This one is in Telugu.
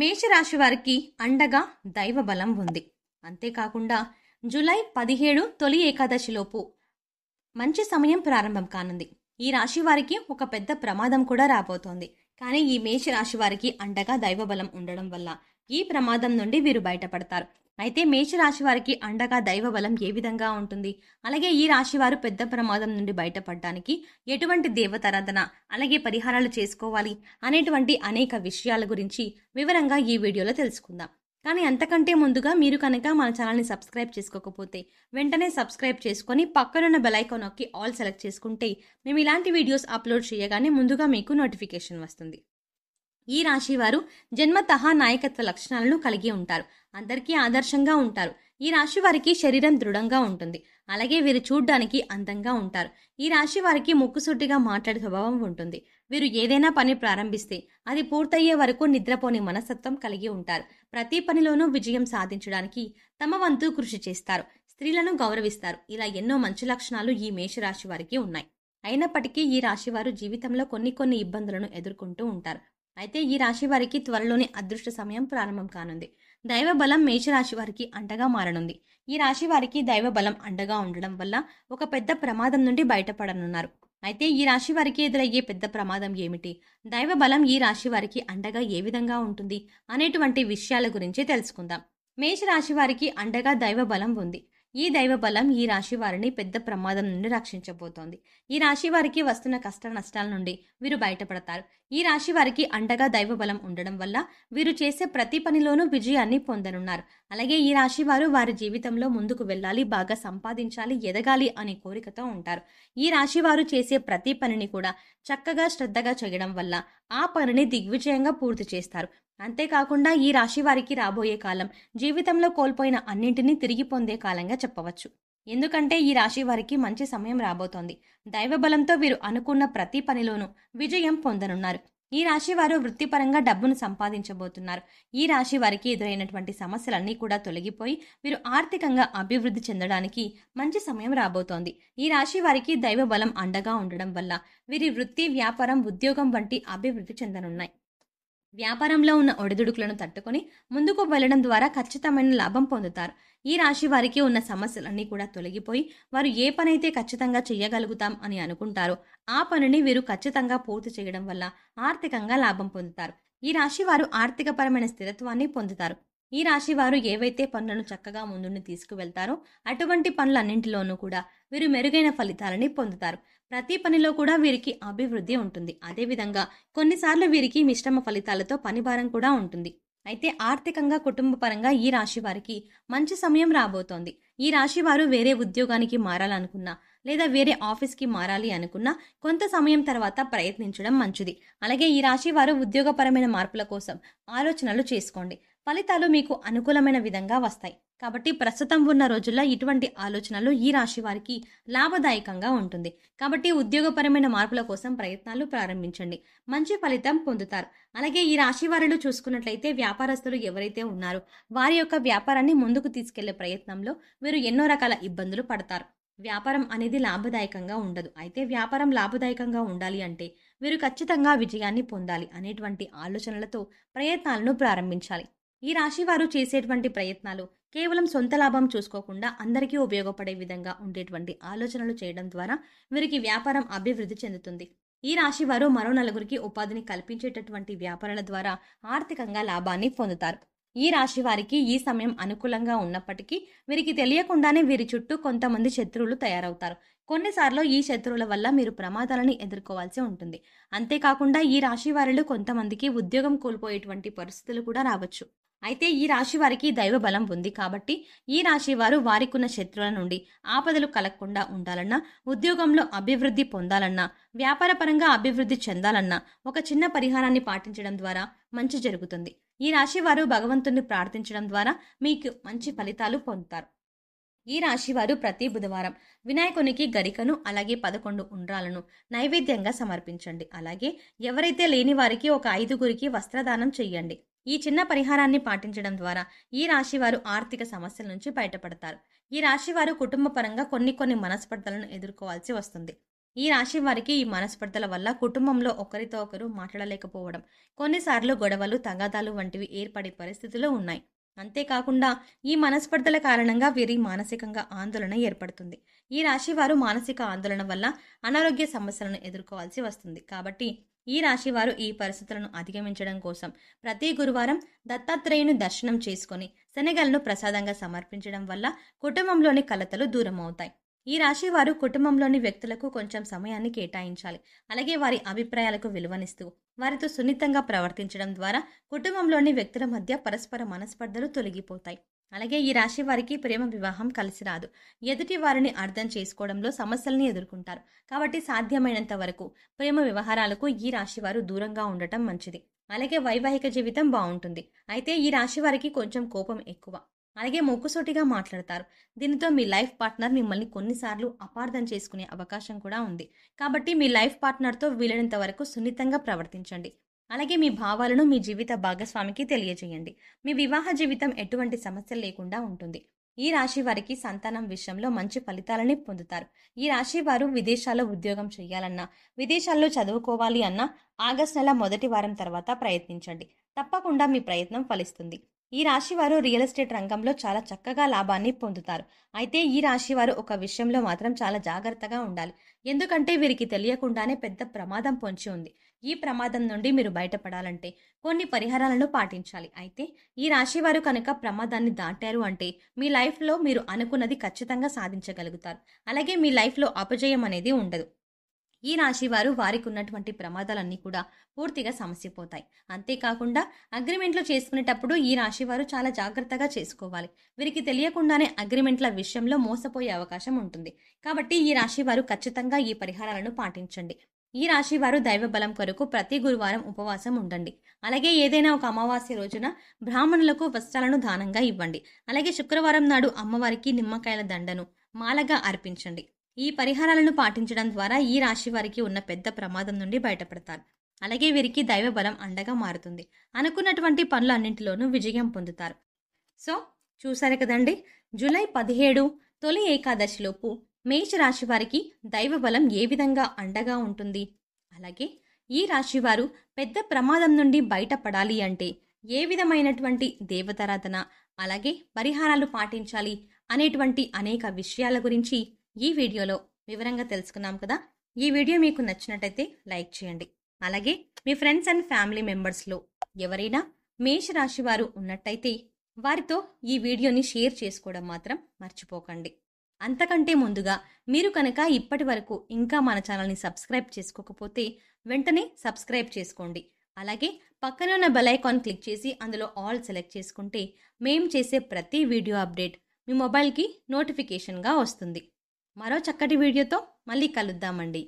మేషరాశి వారికి అండగా దైవ బలం ఉంది. అంతేకాకుండా జూలై 17 తొలి ఏకాదశిలోపు మంచి సమయం ప్రారంభం కానుంది. ఈ రాశి వారికి ఒక పెద్ద ప్రమాదం కూడా రాబోతోంది. కానీ ఈ మేషరాశి వారికి అండగా దైవబలం ఉండడం వల్ల ఈ ప్రమాదం నుండి వీరు బయటపడతారు. అయితే మేషరాశి వారికి అండగా దైవబలం ఏ విధంగా ఉంటుంది, అలాగే ఈ రాశి వారు పెద్ద ప్రమాదం నుండి బయటపడడానికి ఎటువంటి దేవతారాధన అలాగే పరిహారాలు చేసుకోవాలి అనేటువంటి అనేక విషయాల గురించి వివరంగా ఈ వీడియోలో తెలుసుకుందాం. కానీ అంతకంటే ముందుగా మీరు కనుక మన ఛానల్ని సబ్స్క్రైబ్ చేసుకోకపోతే వెంటనే సబ్స్క్రైబ్ చేసుకొని పక్కనున్న బెల్ ఐకాన్ నొక్కి ఆల్ సెలెక్ట్ చేసుకుంటే మేము ఇలాంటి వీడియోస్ అప్లోడ్ చేయగానే ముందుగా మీకు నోటిఫికేషన్ వస్తుంది. ఈ రాశి వారు జన్మతః నాయకత్వ లక్షణాలను కలిగి ఉంటారు. అందరికీ ఆదర్శంగా ఉంటారు. ఈ రాశి వారికి శరీరం దృఢంగా ఉంటుంది. అలాగే వీరు చూడ్డానికి అందంగా ఉంటారు. ఈ రాశి వారికి ముక్కుసూటిగా మాట్లాడే స్వభావం ఉంటుంది. వీరు ఏదైనా పని ప్రారంభిస్తే అది పూర్తయ్యే వరకు నిద్రపోని మనస్తత్వం కలిగి ఉంటారు. ప్రతి పనిలోనూ విజయం సాధించడానికి తమ వంతు కృషి చేస్తారు. స్త్రీలను గౌరవిస్తారు. ఇలా ఎన్నో మంచి లక్షణాలు ఈ మేషరాశి వారికి ఉన్నాయి. అయినప్పటికీ ఈ రాశి వారు జీవితంలో కొన్ని ఇబ్బందులను ఎదుర్కొంటూ ఉంటారు. అయితే ఈ రాశి వారికి త్వరలోనే అదృష్ట సమయం ప్రారంభం కానుంది. దైవ బలం మేషరాశి వారికి అండగా మారనుంది. ఈ రాశి వారికి దైవ బలం అండగా ఉండడం వల్ల ఒక పెద్ద ప్రమాదం నుండి బయటపడనున్నారు. అయితే ఈ రాశి వారికి ఎదురయ్యే పెద్ద ప్రమాదం ఏమిటి, దైవ బలం ఈ రాశి వారికి అండగా ఏ విధంగా ఉంటుంది అనేటువంటి విషయాల గురించి తెలుసుకుందాం. మేషరాశి వారికి అండగా దైవ బలం ఉంది. ఈ దైవ బలం ఈ రాశి వారిని పెద్ద ప్రమాదం నుండి రక్షించబోతోంది. ఈ రాశి వారికి వస్తున్న కష్ట నష్టాల నుండి వీరు బయటపడతారు. ఈ రాశి వారికి అండగా దైవ బలం ఉండడం వల్ల వీరు చేసే ప్రతి పనిలోనూ విజయాన్ని పొందనున్నారు. అలాగే ఈ రాశి వారు వారి జీవితంలో ముందుకు వెళ్ళాలి, బాగా సంపాదించాలి, ఎదగాలి అనే కోరికతో ఉంటారు. ఈ రాశి వారు చేసే ప్రతి పనిని కూడా చక్కగా శ్రద్ధగా చేయడం వల్ల ఆ పనిని దిగ్విజయంగా పూర్తి చేస్తారు. అంతేకాకుండా ఈ రాశి వారికి రాబోయే కాలం జీవితంలో కోల్పోయిన అన్నింటినీ తిరిగి పొందే కాలంగా చెప్పవచ్చు. ఎందుకంటే ఈ రాశి వారికి మంచి సమయం రాబోతోంది. దైవ బలంతో వీరు అనుకున్న ప్రతి పనిలోనూ విజయం పొందనున్నారు. ఈ రాశి వారు వృత్తిపరంగా డబ్బును సంపాదించబోతున్నారు. ఈ రాశి వారికి ఎదురైనటువంటి సమస్యలన్నీ కూడా తొలగిపోయి వీరు ఆర్థికంగా అభివృద్ధి చెందడానికి మంచి సమయం రాబోతోంది. ఈ రాశి వారికి దైవ బలం అండగా ఉండడం వల్ల వీరి వృత్తి, వ్యాపారం, ఉద్యోగం వంటి అభివృద్ధి చెందనున్నాయి. వ్యాపారంలో ఉన్న ఒడిదుడుకులను తట్టుకొని ముందుకు వెళ్లడం ద్వారా ఖచ్చితమైన లాభం పొందుతారు. ఈ రాశి వారికి ఉన్న సమస్యలన్నీ కూడా తొలగిపోయి వారు ఏ పనైతే ఖచ్చితంగా చేయగలుగుతాం అని అనుకుంటారో ఆ పనిని వీరు ఖచ్చితంగా పూర్తి చేయడం వల్ల ఆర్థికంగా లాభం పొందుతారు. ఈ రాశి వారు ఆర్థికపరమైన స్థిరత్వాన్ని పొందుతారు. ఈ రాశి వారు ఏవైతే పనులను చక్కగా ముందుని తీసుకువెళ్తారో అటువంటి పనులన్నింటిలోనూ కూడా వీరు మెరుగైన ఫలితాలని పొందుతారు. ప్రతి పనిలో కూడా వీరికి అభివృద్ధి ఉంటుంది. అదేవిధంగా కొన్నిసార్లు వీరికి మిశ్రమ ఫలితాలతో పనిభారం కూడా ఉంటుంది. అయితే ఆర్థికంగా, కుటుంబ పరంగా ఈ రాశి వారికి మంచి సమయం రాబోతోంది. ఈ రాశి వారు వేరే ఉద్యోగానికి మారాలనుకున్నా లేదా వేరే ఆఫీస్కి మారాలి అనుకున్నా కొంత సమయం తర్వాత ప్రయత్నించడం మంచిది. అలాగే ఈ రాశి వారు ఉద్యోగపరమైన మార్పుల కోసం ఆలోచనలు చేసుకోండి. ఫలితాలు మీకు అనుకూలమైన విధంగా వస్తాయి. కాబట్టి ప్రస్తుతం ఉన్న రోజుల్లో ఇటువంటి ఆలోచనలు ఈ రాశి వారికి లాభదాయకంగా ఉంటుంది. కాబట్టి ఉద్యోగపరమైన మార్పుల కోసం ప్రయత్నాలు ప్రారంభించండి. మంచి ఫలితం పొందుతారు. అలాగే ఈ రాశి వారిలో చూసుకున్నట్లయితే వ్యాపారస్తులు ఎవరైతే ఉన్నారో వారి యొక్క వ్యాపారాన్ని ముందుకు తీసుకెళ్లే ప్రయత్నంలో వీరు ఎన్నో రకాల ఇబ్బందులు పడతారు. వ్యాపారం అనేది లాభదాయకంగా ఉండదు. అయితే వ్యాపారం లాభదాయకంగా ఉండాలి అంటే వీరు ఖచ్చితంగా విజయాన్ని పొందాలి అనేటువంటి ఆలోచనలతో ప్రయత్నాలను ప్రారంభించాలి. ఈ రాశి వారు చేసేటువంటి ప్రయత్నాలు కేవలం సొంత లాభం చూసుకోకుండా అందరికీ ఉపయోగపడే విధంగా ఉండేటువంటి ఆలోచనలు చేయడం ద్వారా వీరికి వ్యాపారం అభివృద్ధి చెందుతుంది. ఈ రాశి వారు మరో నలుగురికి ఉపాధిని కల్పించేటటువంటి వ్యాపారాల ద్వారా ఆర్థికంగా లాభాన్ని పొందుతారు. ఈ రాశి వారికి ఈ సమయం అనుకూలంగా ఉన్నప్పటికీ వీరికి తెలియకుండానే వీరి చుట్టూ కొంతమంది శత్రువులు తయారవుతారు. కొన్నిసార్లు ఈ శత్రువుల వల్ల మీరు ప్రమాదాలని ఎదుర్కోవాల్సి ఉంటుంది. అంతేకాకుండా ఈ రాశి వారిలో కొంతమందికి ఉద్యోగం కోల్పోయేటువంటి పరిస్థితులు కూడా రావచ్చు. అయితే ఈ రాశి వారికి దైవ బలం ఉంది కాబట్టి ఈ రాశి వారు వారికున్న శత్రువుల నుండి ఆపదలు కలగకుండా ఉండాలన్నా, ఉద్యోగంలో అభివృద్ధి పొందాలన్నా, వ్యాపారపరంగా అభివృద్ధి చెందాలన్నా ఒక చిన్న పరిహారాన్ని పాటించడం ద్వారా మంచి జరుగుతుంది. ఈ రాశి వారు భగవంతుని ప్రార్థించడం ద్వారా మీకు మంచి ఫలితాలు పొందుతారు. ఈ రాశి వారు ప్రతి బుధవారం వినాయకునికి గరికను అలాగే 11 ఉండ్రాలను నైవేద్యంగా సమర్పించండి. అలాగే ఎవరైతే లేని వారికి ఒక 5గురికి వస్త్రదానం చెయ్యండి. ఈ చిన్న పరిహారాన్ని పాటించడం ద్వారా ఈ రాశి వారు ఆర్థిక సమస్యల నుంచి బయటపడతారు. ఈ రాశి వారు కుటుంబ పరంగా కొన్ని మనస్పర్ధలను ఎదుర్కోవాల్సి వస్తుంది. ఈ రాశి వారికి ఈ మనస్పర్ధల వల్ల కుటుంబంలో ఒకరితో ఒకరు మాట్లాడలేకపోవడం, కొన్నిసార్లు గొడవలు, తగాదాలు వంటివి ఏర్పడే పరిస్థితులు ఉన్నాయి. అంతేకాకుండా ఈ మనస్పర్ధల కారణంగా వీరి మానసికంగా ఆందోళన ఏర్పడుతుంది. ఈ రాశి వారు మానసిక ఆందోళన వల్ల అనారోగ్య సమస్యలను ఎదుర్కోవాల్సి వస్తుంది. కాబట్టి ఈ రాశి వారు ఈ పరిస్థితులను అధిగమించడం కోసం ప్రతి గురువారం దత్తాత్రేయుని దర్శనం చేసుకొని శనగలను ప్రసాదంగా సమర్పించడం వల్ల కుటుంబంలోని కలతలు దూరం అవుతాయి. ఈ రాశి వారు కుటుంబంలోని వ్యక్తులకు కొంచెం సమయాన్ని కేటాయించాలి. అలాగే వారి అభిప్రాయాలకు విలువనిస్తూ వారితో సున్నితంగా ప్రవర్తించడం ద్వారా కుటుంబంలోని వ్యక్తుల మధ్య పరస్పర మనస్పర్ధలు తొలగిపోతాయి. అలాగే ఈ రాశి వారికి ప్రేమ వివాహం కలిసి రాదు. ఎదుటి వారిని అర్థం చేసుకోవడంలో సమస్యల్ని ఎదుర్కొంటారు. కాబట్టి సాధ్యమైనంత వరకు ప్రేమ వ్యవహారాలకు ఈ రాశి వారు దూరంగా ఉండటం మంచిది. అలాగే వైవాహిక జీవితం బాగుంటుంది. అయితే ఈ రాశి వారికి కొంచెం కోపం ఎక్కువ. అలాగే మొక్కుసూటిగా మాట్లాడతారు. దీనితో మీ లైఫ్ పార్ట్నర్ మిమ్మల్ని కొన్నిసార్లు అపార్థం చేసుకునే అవకాశం కూడా ఉంది. కాబట్టి మీ లైఫ్ పార్ట్నర్తో వీలైనంత వరకు సున్నితంగా ప్రవర్తించండి. అలాగే మీ భావాలను మీ జీవిత భాగస్వామికి తెలియజేయండి. మీ వివాహ జీవితం ఎటువంటి సమస్యలు లేకుండా ఉంటుంది. ఈ రాశి వారికి సంతానం విషయంలో మంచి ఫలితాలని పొందుతారు. ఈ రాశి వారు విదేశాల్లో ఉద్యోగం చేయాలన్నా, విదేశాల్లో చదువుకోవాలి అన్నా ఆగస్టు నెల మొదటి వారం తర్వాత ప్రయత్నించండి. తప్పకుండా మీ ప్రయత్నం ఫలిస్తుంది. ఈ రాశి వారు రియల్ ఎస్టేట్ రంగంలో చాలా చక్కగా లాభాన్ని పొందుతారు. అయితే ఈ రాశి వారు ఒక విషయంలో మాత్రం చాలా జాగ్రత్తగా ఉండాలి. ఎందుకంటే వీరికి తెలియకుండానే పెద్ద ప్రమాదం పొంచి ఉంది. ఈ ప్రమాదం నుండి మీరు బయటపడాలంటే కొన్ని పరిహారాలను పాటించాలి. అయితే ఈ రాశి వారు కనుక ప్రమాదాన్ని దాటారు అంటే మీ లైఫ్లో మీరు అనుకున్నది ఖచ్చితంగా సాధించగలుగుతారు. అలాగే మీ లైఫ్లో అపజయం అనేది ఉండదు. ఈ రాశి వారు వారికి ఉన్నటువంటి ప్రమాదాలన్నీ కూడా పూర్తిగా సమసిపోతాయి. అంతేకాకుండా అగ్రిమెంట్లు చేసుకునేటప్పుడు ఈ రాశి వారు చాలా జాగ్రత్తగా చేసుకోవాలి. వీరికి తెలియకుండానే అగ్రిమెంట్ల విషయంలో మోసపోయే అవకాశం ఉంటుంది. కాబట్టి ఈ రాశి వారు ఖచ్చితంగా ఈ పరిహారాలను పాటించండి. ఈ రాశి వారు దైవ బలం కొరకు ప్రతి గురువారం ఉపవాసం ఉండండి. అలాగే ఏదైనా ఒక అమావాస్య రోజున బ్రాహ్మణులకు వస్త్రాలను దానంగా ఇవ్వండి. అలాగే శుక్రవారం నాడు అమ్మవారికి నిమ్మకాయల దండను మాలగా అర్పించండి. ఈ పరిహారాలను పాటించడం ద్వారా ఈ రాశి వారికి ఉన్న పెద్ద ప్రమాదం నుండి బయటపడతారు. అలాగే వీరికి దైవ బలం అండగా మారుతుంది. అనుకున్నటువంటి పనులన్నింటిలోనూ విజయం పొందుతారు. సో చూసారు కదండి, జూలై 17 తొలి ఏకాదశిలోపు మేష రాశి వారికి దైవ బలం ఏ విధంగా అండగా ఉంటుంది, అలాగే ఈ రాశి వారు పెద్ద ప్రమాదం నుండి బయటపడాలి అంటే ఏ విధమైనటువంటి దేవతారాధన, అలాగే పరిహారాలు పాటించాలి అనేటువంటి అనేక విషయాల గురించి ఈ వీడియోలో వివరంగా తెలుసుకున్నాం కదా. ఈ వీడియో మీకు నచ్చినట్టయితే లైక్ చేయండి. అలాగే మీ ఫ్రెండ్స్ అండ్ ఫ్యామిలీ మెంబర్స్లో ఎవరైనా మేష రాశి వారు ఉన్నట్టయితే వారితో ఈ వీడియోని షేర్ చేసుకోవడం మాత్రం మర్చిపోకండి. అంతకంటే ముందుగా మీరు కనుక ఇప్పటి వరకు ఇంకా మన ఛానల్ని సబ్స్క్రైబ్ చేసుకోకపోతే వెంటనే సబ్స్క్రైబ్ చేసుకోండి. అలాగే పక్కనే ఉన్న బెల్ ఐకాన్ క్లిక్ చేసి అందులో ఆల్ సెలెక్ట్ చేసుకుంటే మేం చేసే ప్రతి వీడియో అప్డేట్ మీ మొబైల్కి నోటిఫికేషన్గా వస్తుంది. మరో చక్కటి వీడియోతో మళ్ళీ కలుద్దామండి.